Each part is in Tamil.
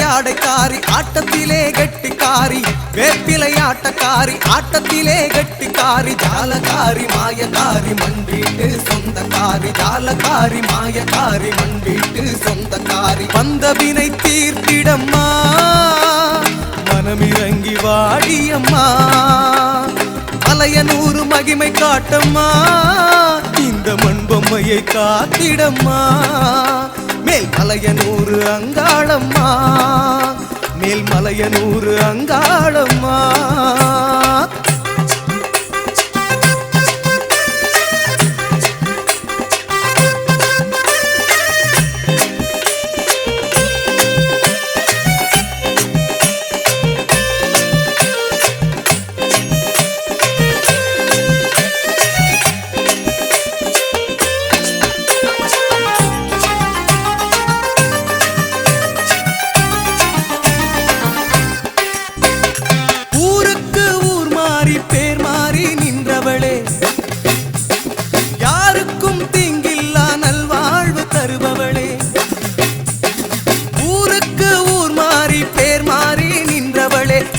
ஆடைக்காரி ஆட்டத்திலே கெட்டிக்காரி வேப்பிலையாட்டக்காரி ஆட்டத்திலே கெட்டிக்காரி ஜாலக்காரி மாயக்காரி மண் வீட்டு சொந்தக்காரி ஜாலக்காரி மாயக்காரி மண் வீட்டு சொந்தக்காரி வந்த வினை தீர்த்திடம்மா மனமிறங்கி வாடியம்மா மலையனூறு மகிமை காட்டம்மா இந்த மண் பொம்மையை காத்திடம்மா மேல் மலையனூறு அங்காளம்மா மேல் மலையனூறு அங்காளம்மா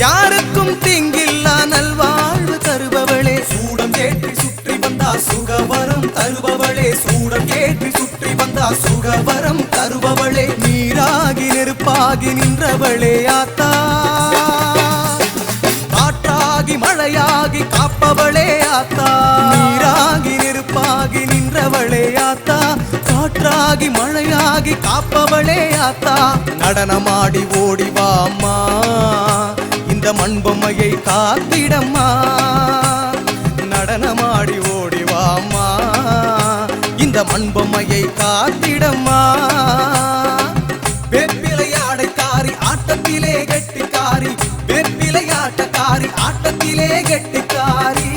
யாருக்கும் திங்கில்லா நல்வாழ்வு தருபவளே சூடம் ஏற்றி சுற்றி வந்தா சுகவரம் தருபவளே சூடம் ஏற்றி சுற்றி வந்தா சுகவரம் தருபவளே நீராகி நெருப்பாகி நின்றவளே ஆத்தா காற்றாகி மழையாகி காப்பவளே ஆத்தா நீராகி நெருப்பாகி நின்றவளே ஆத்தா காற்றாகி மழையாகி காப்பவளே ஆத்தா நடனமாடி ஓடிவா அம்மா இந்த மண் பொம்மையை காத்திடம்மா நடனமாடி ஓடிவாம்மா இந்த மண் பொம்மையை காத்திடம்மா வேப்பிலையாடைக்காரி ஆட்டத்திலே கெட்டிக்காரி வேப்பிலையாட்டக்காரி ஆட்டத்திலே கெட்டிக்காரி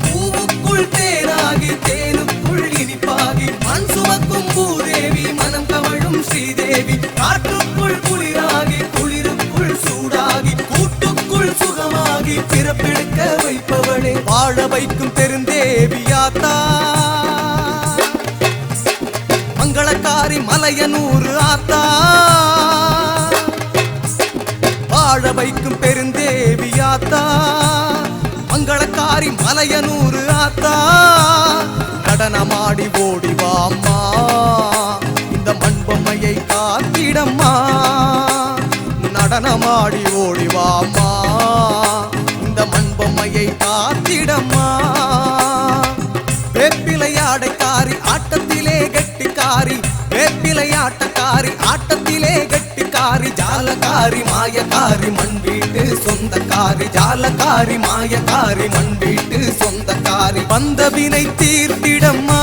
பூவுக்குள் தேனாகி தேனுக்குள் இனிப்பாகி மண் சுமக்கும் பூதேவி மனம் கமழும் ஸ்ரீதேவி காற்றுக்குள் குளிராகி குளிருக்குள் சூடாகி கூட்டுக்குள் சுகமாகி பிறப்பெடுக்க வைப்பவளே வாழ வைக்கும் பெருந்தேவியாத்தா மங்களக்காரி மலையனூறு ஆத்தா வாழ வைக்கும் பெருந்தேவியாத்தா மங்களக்காரி மலையனூறு ஆத்தா நடனமாடி ஓடிவாம்மா இந்த மண் பொம்மையை காத்திடம்மா நடனமாடி ஓடிவாம்மா இந்த மண் பொம்மையை காத்திடம்மா வேப்பிலையாடைக்காரி ஆட்டத்திலே கெட்டிக்காரி வேப்பிலையாட்டக்காரி ஆட்டத்திலே கெட்டிக்காரி ஜாலக்காரி மாயக்காரி மண் வீட்டு சொந்தக்காரி ஜாலக்காரி மாயக்காரி மண் வீட்டு சொந்தக்காரி வந்த வினை தீர்த்திடம்மா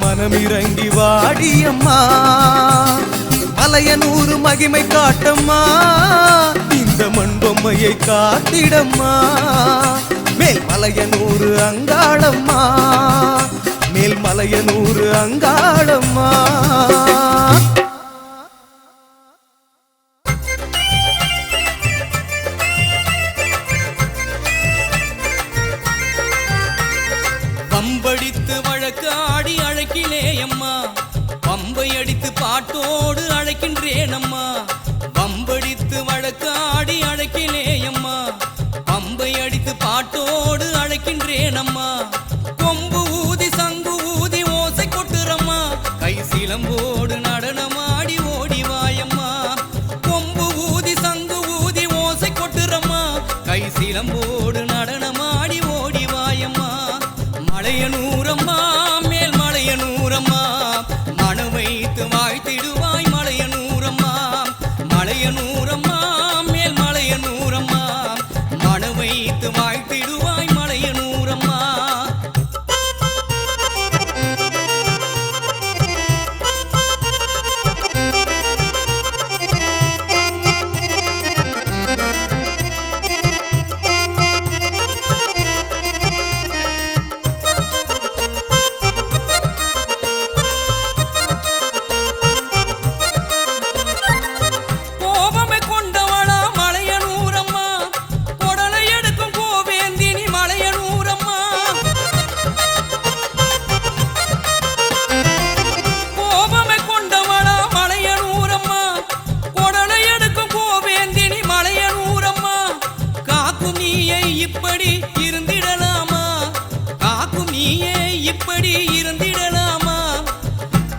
மனமிறங்கி வாடியம்மா மலையனூறு மகிமை காட்டம்மா இந்த மண் பொம்மையை காத்திடம்மா மேல் மலையனூறு அங்காளம்மா மேல் மலையனூறு அங்காளம்மா பம்படித்து வழக்காடி அழைக்கிலேயம்மா பம்பை அடித்து பாட்டோடு அழைக்கின்றேனம்மா பம்படித்து வழக்காடி அழைக்கிலேயம்மா பம்பை அடித்து பாட்டோடு அழைக்கின்றேனம்மா கொம்பு ஊதி சங்கு ஊதி ஓசை கொட்டுறம்மா கை சிலம்போடு நடனமாடி ஓடிவாயம்மா கொம்பு ஊதி சங்கு ஊதி ஓசை கொட்டுறம்மா கை சிலம்போடு நடனமாடி ஓடிவாயம்மா மலையனூரம்மா மேல் மலையனூரம்மா மன வைத்து வாழ்த்திடுவாய் மலையனூரம்மா மலையனூரம்மா மேல் மலையனூரம்மா மன வைத்து வாழ்த்திடுவாய் மலையனூரம்மா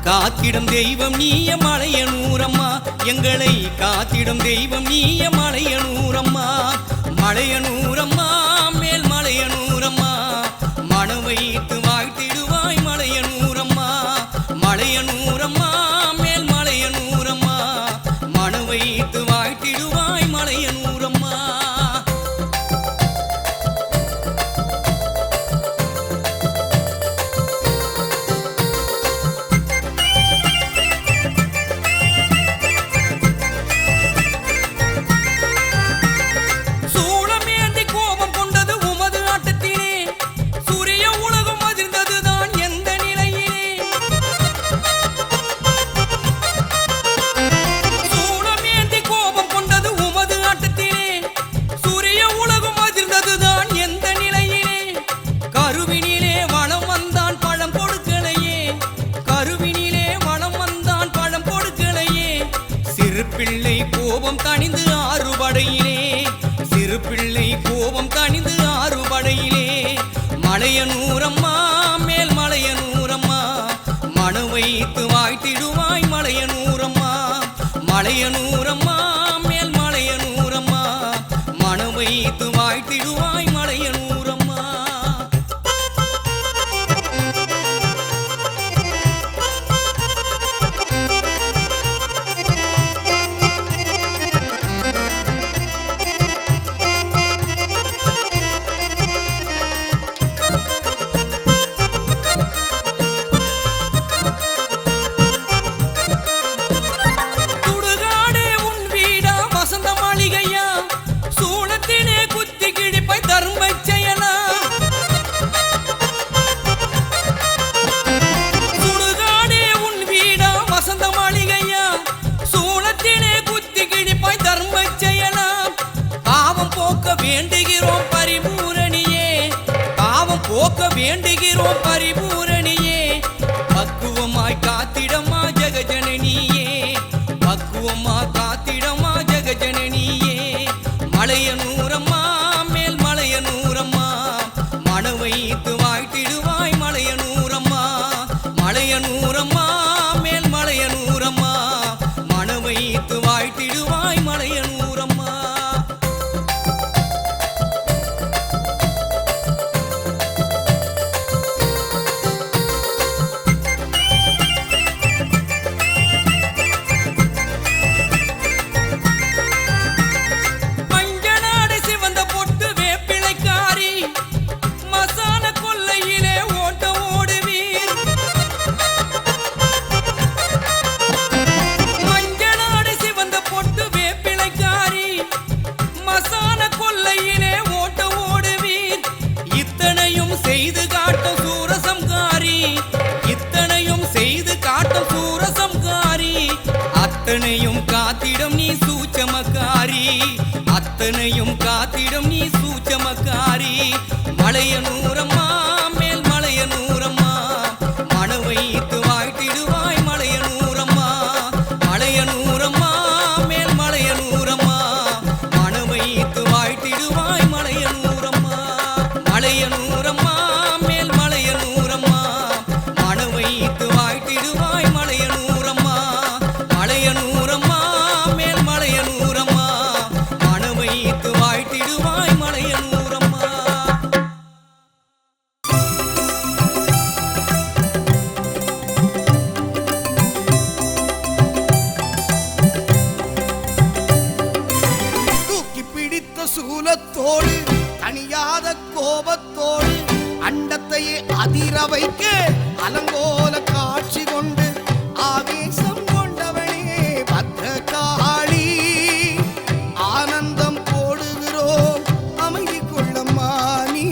காத்திடும் தெய்வம் நீய மலையனூரம்மா, எங்களை காத்திடும் தெய்வம் நீய மலையனூரம்மா. மலையனூரம்மா மேல் மலையனூரம்மா, மனம் வைத்து வாழ்த்திடுவாய் மலையனூரம்மா. மலையனூரம்மா மேல் மலையனூரம்மா, மனம் வைத்து வாழ்த்திடுவாய் மலையனூரம்மா. பிள்ளை கோபம் தணிந்து ஆறுபடையிலே, சிறு பிள்ளை கோபம் தணிந்து ஆறுபடையிலே. மலையனூரம்மா மேல் மலையனூரம்மா, மனம் வைத்து வாழ்த்திடுவாய் மலையனூரம்மா. மலையனூரம்மா மேல் மலையனூரம்மா, மனம் வைத்து வாழ்த்திடுவாய் மலையனூரம்மா. வேண்டுகிறோம் பரிபூரணியே, பாவம் போக்க வேண்டுகிறோம் பரிபூரணியே. பக்குவமாய் காத்திடமா ஜெகஜனனியே, பக்குவமா காத்திடமா ஜெகஜனனியே. மலையனூரம்மா மேல் மலையனூரம்மா, மனம் வைத்து வாழ்த்திடுவாய் மலையனூரம்மா. மலையனூரம்மா மேல் மலையனூரம்மா, மனம் வைத்து வாழ்த்திடுவாய் மலையனூரம்மா. செய்து காட்டும் சூரசம்காரி, இத்தனையும் செய்து காட்டும் சூரசம்காரி. அத்தனையும் காத்திடும் நீ சூச்சமக்காரி, அத்தனையும் காத்திடும் நீ சூச்சமக்காரி. மலையனூரம்மா மேல் மலையனூரம்மா, மனம் வைத்து வாழ்த்திடுவாய் மலையனூரம்மா. மலையனூரம்மா மேல் மலையனூரம்மா, மனம் வைத்து வாழ்த்திடுவாய் மலையனூரம்மா. மலையனூரம்மா மேல் மலையனூரம்மா, மனம் வைத்து வாழ்த்திடுவாய் மலையனூரம்மா. மலையனூரம்மா மேல் மலையனூரம்மா, மனம் வைத்து வாழ்த்திடுவாய் மலையனூரம்மா. தூக்கி பிடித்த சூலத்தோடு தனியாத கோபத்தோடு அண்டத்தையே அதிர வைக்க அலங்கோல காட்சி கொண்டு ஆவேசம் கொண்டவனே பத்ரகாளி. ஆனந்தம் போடுகிறோம் அமைதி கொள்ளம்மா, நீ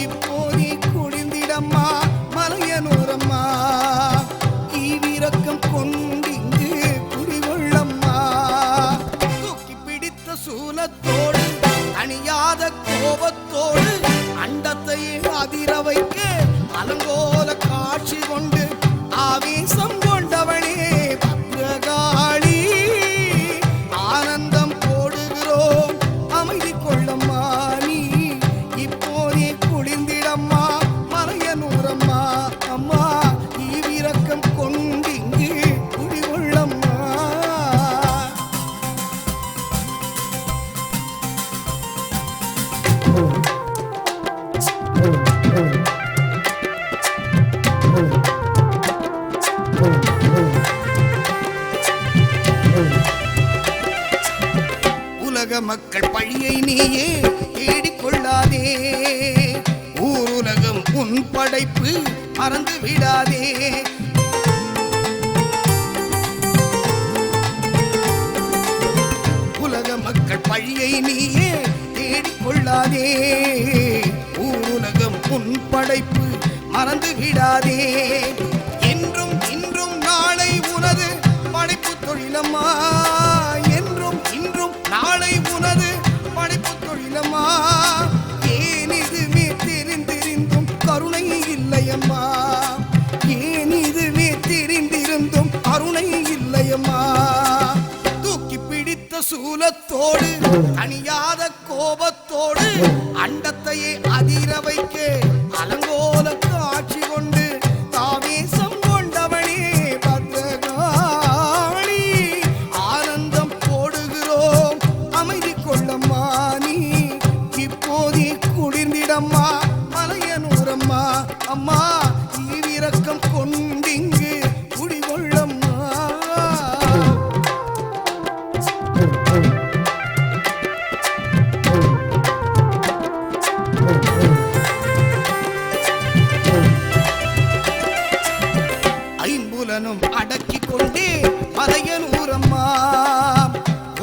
இப்போதே குடிந்திடம்மா மலையனூரம்மா. ஈவிரக்கம் கொண்டிங்கு குடிகொள்ளம்மா. தூக்கி பிடித்த சூலத்தோடு தனியாத கோபத்தோடு அண்டத்தையே அதிர வைக்க அலங்கோல காட்சி கொண்டு ஆவேசம் கொண்டவனே பத்ரகாளி. ஆனந்தம் போடுகிறோம் அமைதி கொள்ளம்மா, நீ இப்போதே குளிர்ந்திடம்மா மலையனூரம்மா. அம்மா ஈவிரக்கம் கொண்டி மக்கள் பழியை நீயே தேடிக்கொள்ளாதே, ஊருலகம் உன் படைப்பு மறந்து விடாதே. உலக மக்கள் பழியை நீயே தேடிக்கொள்ளாதே, ஊருலகம் உன் படைப்பு மறந்து விடாதே. என்றும் இன்றும் நாளை உனது படைப்பு தொழிலம்மா, என்றும் இன்றும் நாளை உனது படைப்பு தொழிலம்மா. ஏன் இதுவே தெரிந்திருந்தும் கருணை இல்லையம்மா, ஏன் இதுவே தெரிந்திருந்தும் கருணை இல்லையம்மா. தூக்கி பிடித்த சூலத்தோடு தணியாத கோபத்தோடு அண்டத்தையே அதிர வைக்க அலங்கோல காட்சி கொண்டு தாவேசம் கொண்டவனே பத்ரகாளி. ஆனந்தம் போடுகிறோம் அமைதி கொள்ளம்மா, நீ இப்போதே குளிர்ந்திடம்மா மலையனூரம்மா. அம்மா ஈவிரக்கம் கொண்டிங்கு குடிகொள்ளம்மா. ஐம்புலனும் அடக்கி கொண்டே மலையனூரம்மா,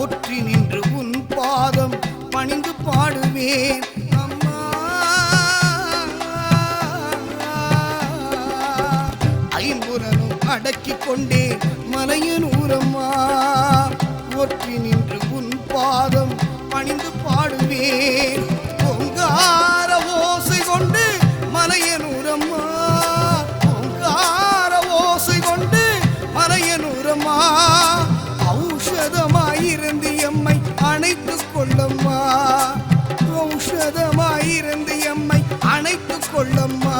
ஒற்றி நின்று உன் பாதம் பணிந்து பாடுவேன் அம்மா. ஐம்புலனும் அடக்கி கொண்டே மலையனூரம்மா, ஒற்றி நின்று உன் பாதம் பணிந்து பாடுவேன். ஓங்கார ஓசை கொண்டு மலையனூரம்மா, ஓங்கார ஓசை கொண்டு மலையனூரம்மா. ஔஷதமாயிருந்து எம்மை அணைத்துக் கொள்ளம்மா, ஔஷதமாயிருந்து எம்மை அணைத்துக் கொள்ளம்மா.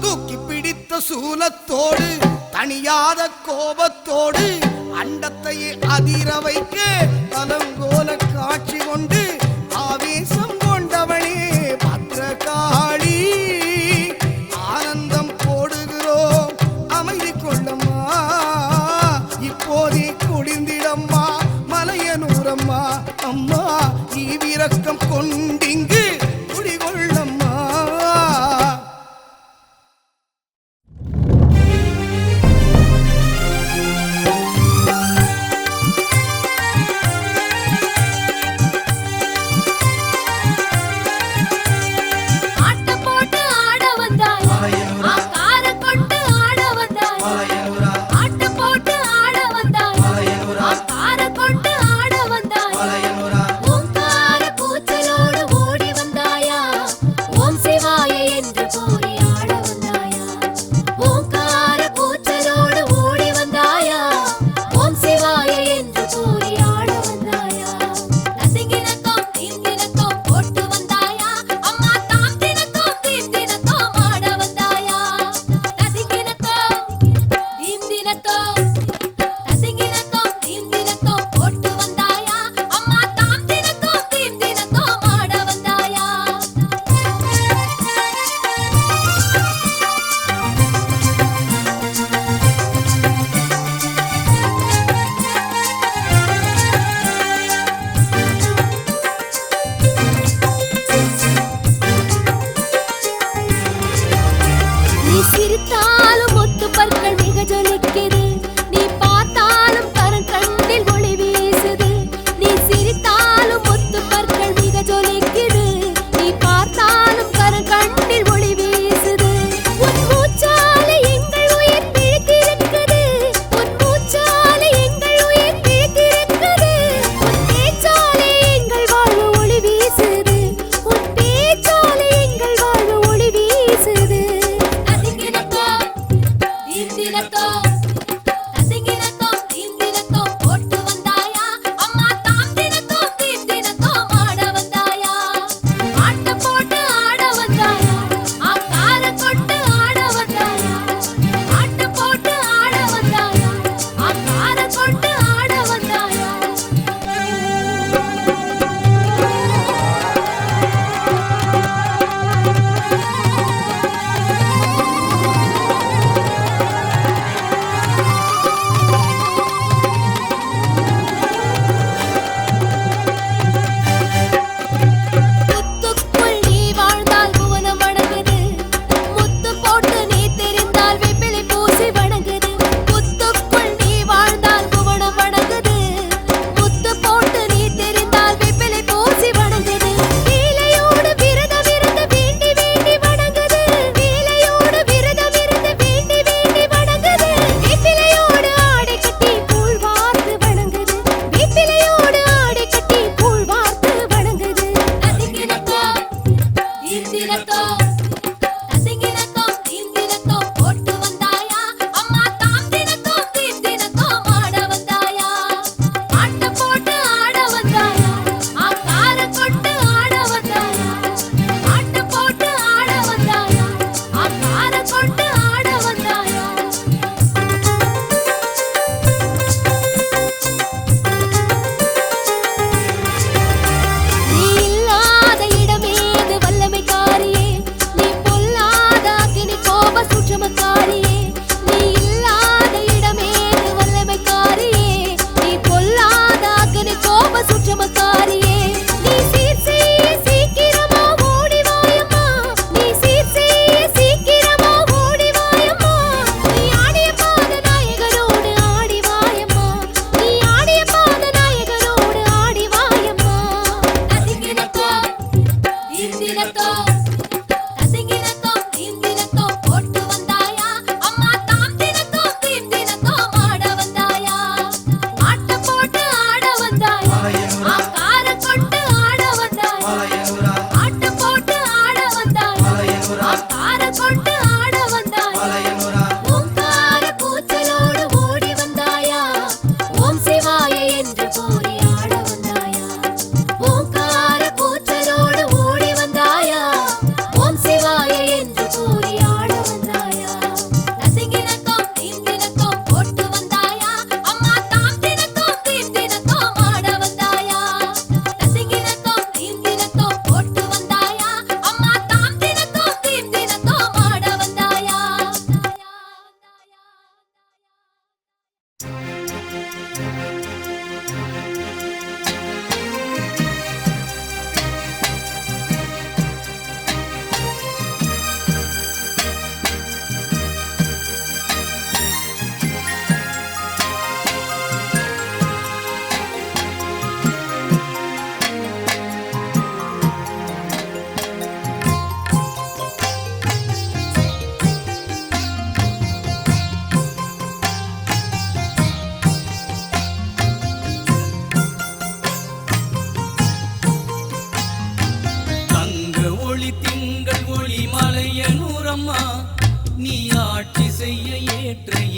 தூக்கி பிடித்த சூலத்தோடு தணியாத கோபத்தோடு அண்டத்தையே அதிர வைக்க அலங்கோல காட்சி கொண்டு ஆவேசம் கொண்டவனே பத்ரகாளி. ஆனந்தம் போடுகிறோம் அமைதி கொள்ளம்மா, இப்போதே குளிர்ந்திடம்மா மலையனூரம்மா. அம்மா ஈவிரக்கம் கொண்டிங்கு குடிகொள்ளம்மா.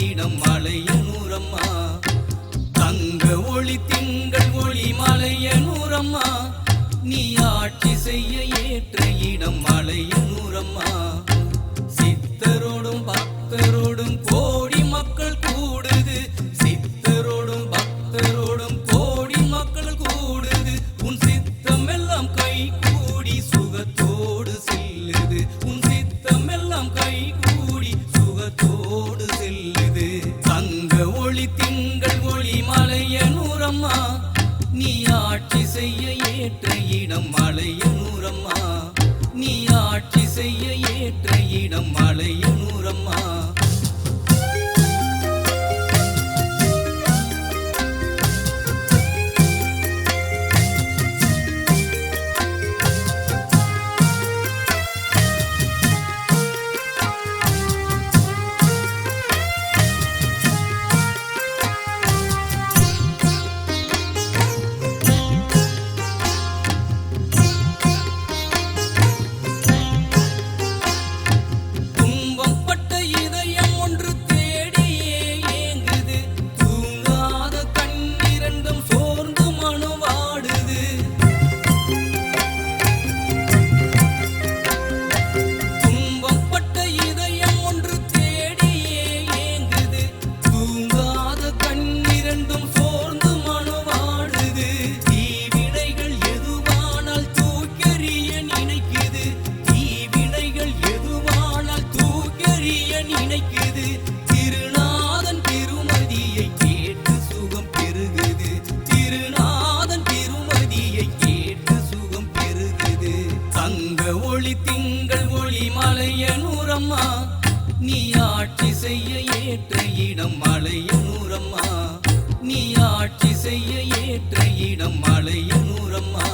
இடம் மலையனூரம்மா. தங்க ஒளி திங்கள் ஒளி மலையனூரம்மா, நீ ஆட்சி செய்ய ஏற்ற இடம் மலையனூரம்மா. சித்தரோடும் பக்தரோடும் கோடி மக்கள் கூடுது, சித்தரோடும் பக்தரோடும் கோடி மக்கள் கூடுது. உன் சித்தம் எல்லாம் கை கூடி சுகத்தோடு செல்லுது, உன் சித்தம் எல்லாம் கை கூடி சுகத்தோடு செல்லுது. தங்க ஒளி திங்கள் ஒளி மலையனூரம்மா, நீ ஆட்சி செய்ய ஏற்ற இடம் மலையனூரம்மா, நீ ஆட்சி செய்ய ஏற்ற இடம் மலையனூரம்மா. திருநாதன் திருமதியை கேட்டு சுகம் பெருகுது, திருநாதன் திருமதியை கேட்டு சுகம் பெருகுது. தங்க ஒளி திங்கள் ஒளி மலையனூரம்மா, நீ ஆட்சி செய்ய ஏற்ற இடம் மலையனூரம்மா, நீ ஆட்சி செய்ய ஏற்ற இடம் மலையனூரம்மா.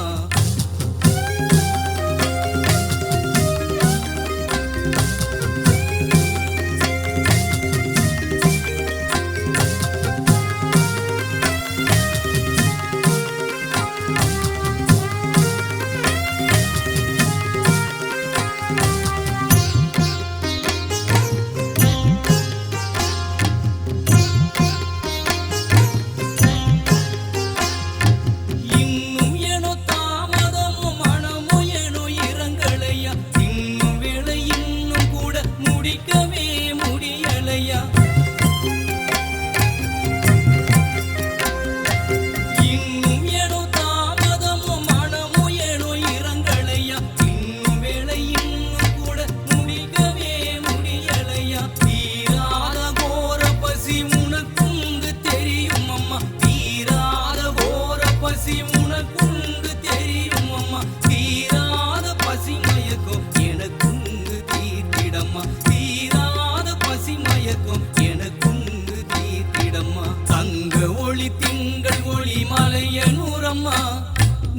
திங்கள் ஒளி மலையனூரம்மா,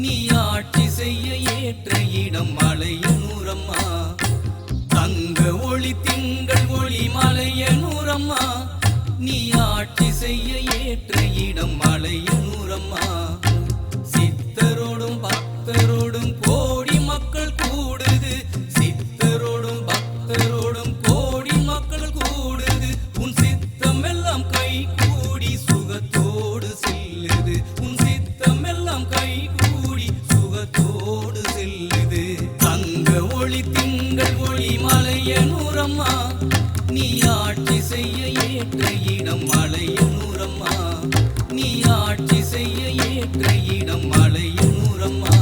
நீ ஆட்சி செய்ய ஏற்ற இடம் மலையனூரம்மா. தங்க ஒளி திங்கள் ஒளி மலையனூரம்மா, நீ ஆட்சி செய்ய ஏற்ற இடம் மலையனூரம்மா. சித்தரோடும் பக்தரோடும் கோடி மக்கள் கூடுது, சித்தரோடும் பக்தரோடும் கோடி மக்கள் கூடுது. உன் சித்தம் எல்லாம் கை கூடி சுகத்தோடு செல்லுது, உன் சித்தம் எல்லாம் கை கூடி சுகத்தோடு செல்லுது. தங்க ஒளி திங்கள் ஒளி மலையனூரம்மா, நீ ஆட்சி செய்ய ஏற்ற இடம் மலையனூரம்மா, நீ ஆட்சி செய்ய ஏற்ற இடம் மலையனூரம்மா.